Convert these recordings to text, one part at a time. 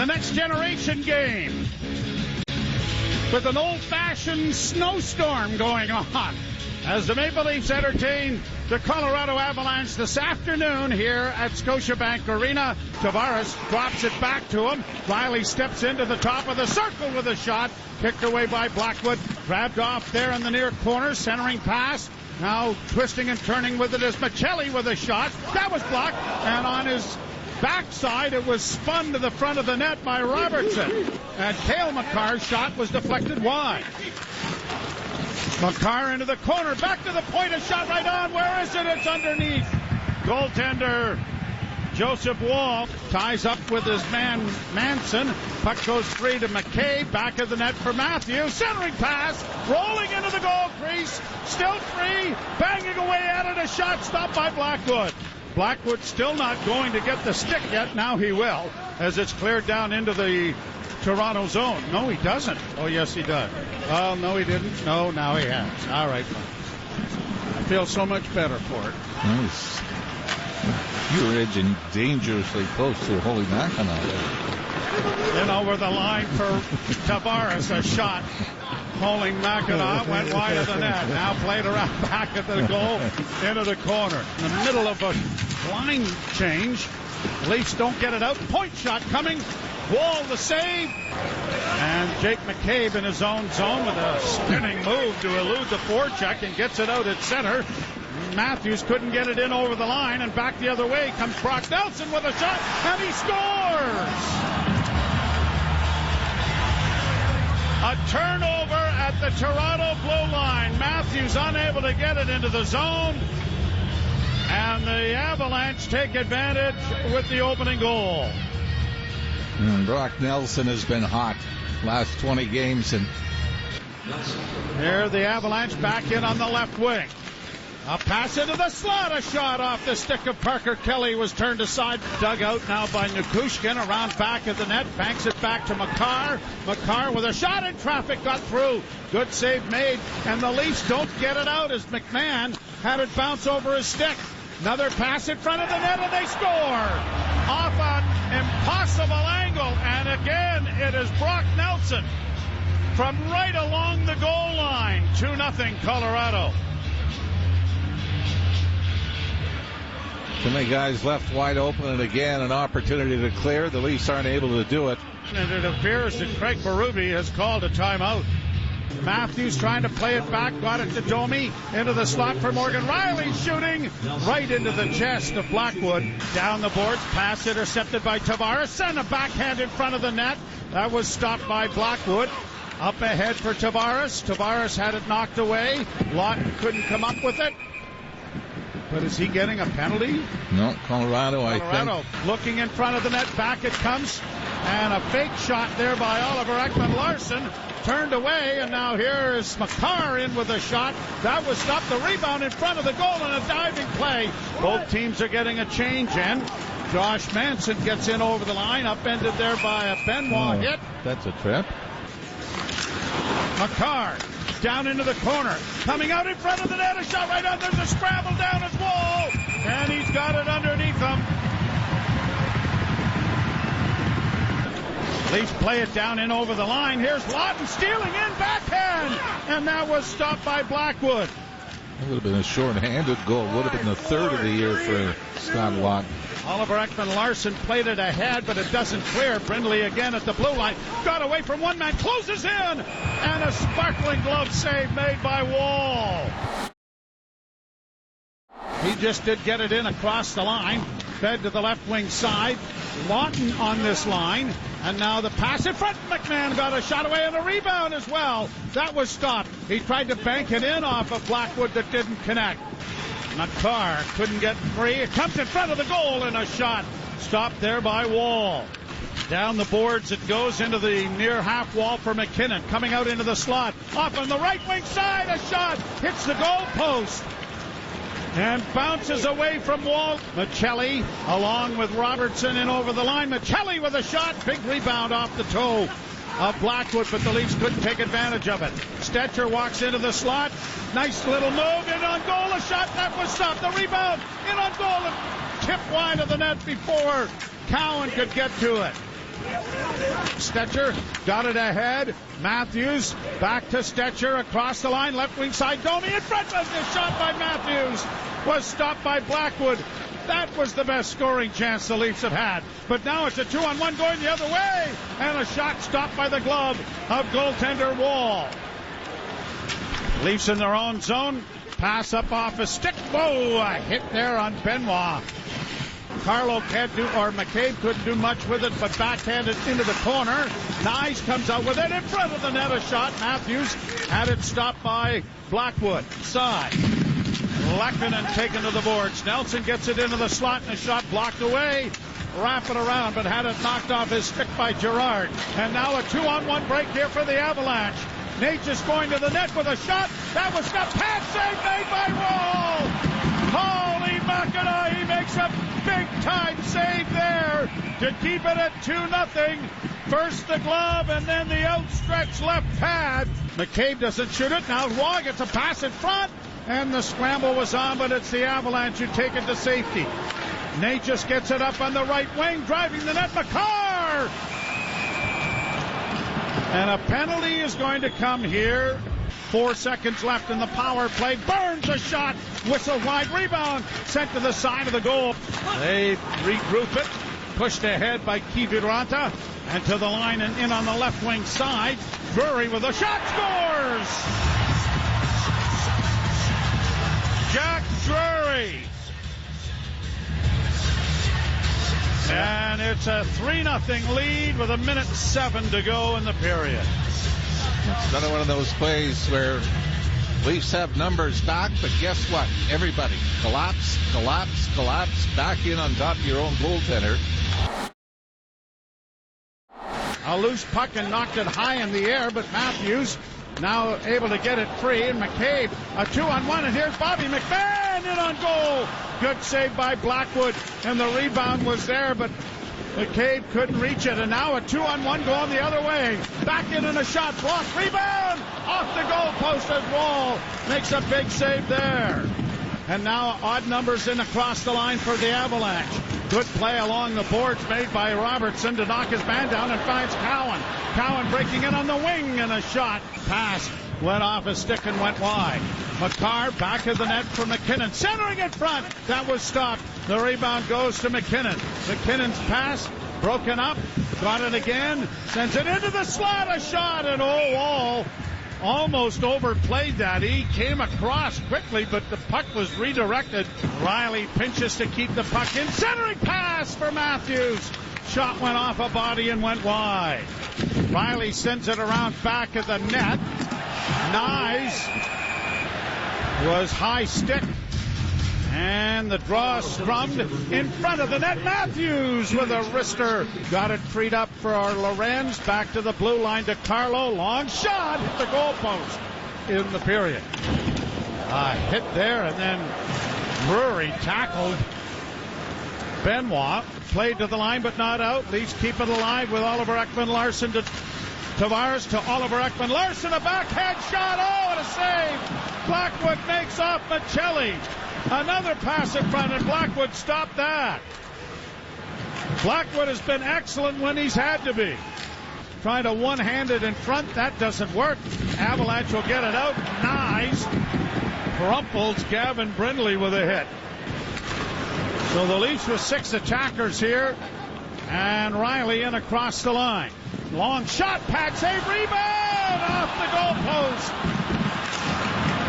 the next generation game with an old-fashioned snowstorm going on as the Maple Leafs entertain the Colorado Avalanche this afternoon here at Scotiabank Arena. Tavares drops it back to him. Riley steps into the top of the circle with a shot. Kicked away by Blackwood. Grabbed off there in the near corner. Centering pass. Now twisting and turning with it is Michelli with a shot. That was blocked. And on his backside, it was spun to the front of the net by Robertson. And Cale Makar's shot was deflected wide. Makar into the corner, back to the point, a shot right on. Where is it? It's underneath. Goaltender Joseph Wall ties up with his man Manson. Puck goes free to McCabe. Back of the net for Matthews. Centering pass, rolling into the goal crease. Still free, banging away at it. A shot stopped by Blackwood. Blackwood still not going to get the stick yet. Now he will, as it's cleared down into the Toronto zone. No, he doesn't. Oh, yes, he does. Oh, no, he didn't. No, now he has. All right. I feel so much better for it. Nice. You're edging dangerously close to Holy Mackinac. In over the line for Tavares, a shot. Holy Mackinac went wide of the net. Now played around back at the goal into the corner. In the middle of a line change. Leafs don't get it out. Point shot coming. Wall the save. And Jake McCabe in his own zone with a spinning move to elude the forecheck and gets it out at center. Matthews couldn't get it in over the line, and back the other way comes Brock Nelson with a shot, and he scores! A turnover at the Toronto blue line. Matthews unable to get it into the zone, and the Avalanche take advantage with the opening goal. Brock Nelson has been hot last 20 games. And here the Avalanche back in on the left wing. A pass into the slot, a shot off the stick of Parker Kelly was turned aside. Dug out now by Nichushkin around back of the net. Banks it back to Makar. Makar with a shot in traffic, got through. Good save made, and the Leafs don't get it out as McMahon had it bounce over his stick. Another pass in front of the net, and they score off an impossible angle. And again, it is Brock Nelson from right along the goal line. 2-0 Colorado. Too many guys left wide open, and again an opportunity to clear. The Leafs aren't able to do it. And it appears that Craig Berube has called a timeout. Matthews trying to play it back, got it to Domi, into the slot for Morgan Riley, shooting right into the chest of Blackwood. Down the boards, pass intercepted by Tavares, and a backhand in front of the net. That was stopped by Blackwood. Up ahead for Tavares. Tavares had it knocked away. Lawton couldn't come up with it. But is he getting a penalty? No, Colorado, I think. Looking in front of the net, back it comes. And a fake shot there by Oliver Ekman-Larsson. Turned away, and now here is Makar in with a shot. That was stopped. The rebound in front of the goal and a diving play. Both teams are getting a change in. Josh Manson gets in over the line, upended there by a Benoit hit. That's a trip. Makar down into the corner, coming out in front of the net, a shot right on. There's a scramble down his wall, and he's got it underneath him. Leafs play it down in over the line. Here's Lawton stealing in backhand, and that was stopped by Blackwood. That would have been a short-handed goal. Would have been the third of the year for Scott Lawton. Oliver Ekman-Larsson played it ahead, but it doesn't clear. Brindley again at the blue line. Got away from one man, closes in, and a sparkling glove save made by Wall. He just did get it in across the line. Fed to the left wing side. Lawton on this line. And now the pass in front. McMahon got a shot away and a rebound as well. That was stopped. He tried to bank it in off of Blackwood that didn't connect. Makar couldn't get free. It comes in front of the goal and a shot. Stopped there by Wall. Down the boards it goes into the near half wall for McKinnon. Coming out into the slot. Off on the right wing side. A shot. Hits the goal post. And bounces away from Wall. Michelli along with Robertson in over the line. Michelli with a shot. Big rebound off the toe of Blackwood, but the Leafs couldn't take advantage of it. Stetcher walks into the slot. Nice little move. In on goal. A shot. That was stopped. The rebound. In on goal. And tipped wide of the net before Cowan could get to it. Stetcher got it ahead. Matthews back to Stetcher across the line. Left wing side. Domi in front of the shot by Matthews. Was stopped by Blackwood. That was the best scoring chance the Leafs have had. But now it's a 2-on-1 going the other way. And a shot stopped by the glove of goaltender Wall. Leafs in their own zone. Pass up off a stick. Whoa, a hit there on Benoit. Carlo can't do, or McCabe couldn't do much with it, but backhanded into the corner. Nyes comes out with it in front of the net. A shot. Matthews had it stopped by Blackwood. Side. Lehkonen taken to the boards. Nelson gets it into the slot and a shot blocked away. Wrap it around, but had it knocked off his stick by Gerard. And now a 2-on-1 break here for the Avalanche. Nate just going to the net with a shot. That was got pad save made by Wall. Holy Mackinac, he makes a big-time save there to keep it at 2-0. First the glove and then the outstretched left pad. McCabe doesn't shoot it. Now Wall gets a pass in front. And the scramble was on, but it's the Avalanche who take it to safety. Nate just gets it up on the right wing, driving the net. McCarr! And a penalty is going to come here. 4 seconds left in the power play. Burns a shot. Whistle wide. Rebound. Sent to the side of the goal. They regroup it. Pushed ahead by Kiviranta. And to the line and in on the left wing side. Drury with a shot. Scores! Jack Drury. And it's a 3-0 lead with 1:07 to go in the period. It's another one of those plays where Leafs have numbers back, but guess what? Everybody collapse, back in on top of your own goaltender. A loose puck and knocked it high in the air, but Matthews now able to get it free, and McCabe a 2-on-1, and here's Bobby McMahon in on goal. Good save by Blackwood, and the rebound was there, but McCabe couldn't reach it, and now a 2-on-1 going the other way. Back in and a shot blocked, rebound off the goal post as Wall makes a big save there. And now odd numbers in across the line for the Avalanche. Good play along the boards made by Robertson to knock his man down and finds Cowan. Cowan breaking in on the wing, and a shot. Pass went off his stick and went wide. McCarr back of the net for McKinnon. Centering in front. That was stopped. The rebound goes to McKinnon. McKinnon's pass broken up. Got it again. Sends it into the slot. A shot, and Wall almost overplayed that. He came across quickly, but the puck was redirected. Riley pinches to keep the puck in. Centering pass for Matthews. Shot went off a body and went wide. Riley sends it around back of the net. Nyes was high stick. And the draw strummed in front of the net. Matthews with a wrister. Got it freed up for our Lorenz. Back to the blue line to Carlo. Long shot. Hit the goalpost in the period. Hit there, and then Drury tackled Benoit. Played to the line but not out. Leafs keep it alive with Oliver Ekman-Larsson to Tavares to Oliver Ekman-Larsson. A backhand shot. Oh, and a save. Blackwood makes off Michelli. Another pass in front, and Blackwood stopped that. Blackwood has been excellent when he's had to be. Trying to one-handed in front, that doesn't work. Avalanche will get it out. Nice. Crumples Gavin Brindley with a hit. So the Leafs with 6 attackers here, and Riley in across the line. Long shot, pad save, rebound off the goalpost.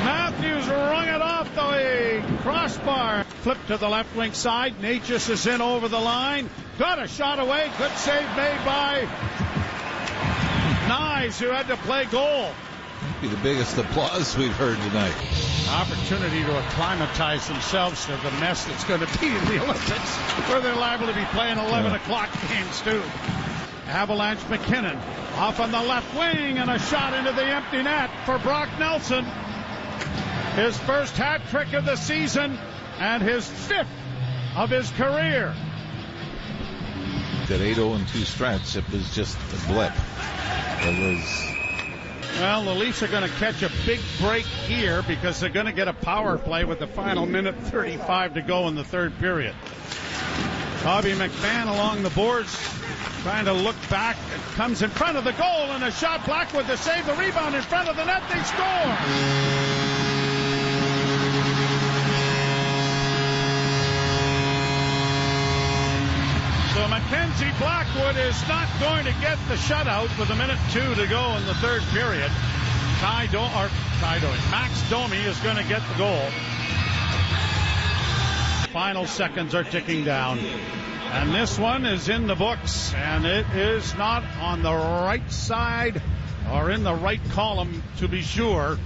Matthews rung it off the crossbar. Flip to the left wing side. Natchez is in over the line. Got a shot away. Good save made by Nyes, who had to play goal. Be the biggest applause we've heard tonight. Opportunity to acclimatize themselves to the mess that's going to be in the Olympics, where they're liable to be playing 11 o'clock games too. Avalanche McKinnon off on the left wing, and a shot into the empty net for Brock Nelson. His first hat trick of the season and his 5th of his career. That 8-0-2 stretch, it was just a blip. Well, the Leafs are going to catch a big break here because they're going to get a power play with the final minute 35 to go in the third period. Bobby McMahon along the boards, trying to look back. It comes in front of the goal, and a shot. Blackwood to save the rebound in front of the net. They score. So Mackenzie Blackwood is not going to get the shutout with 1:02 to go in the third period. Max Domi is going to get the goal. Final seconds are ticking down. And this one is in the books, and it is not on the right side or in the right column to be sure.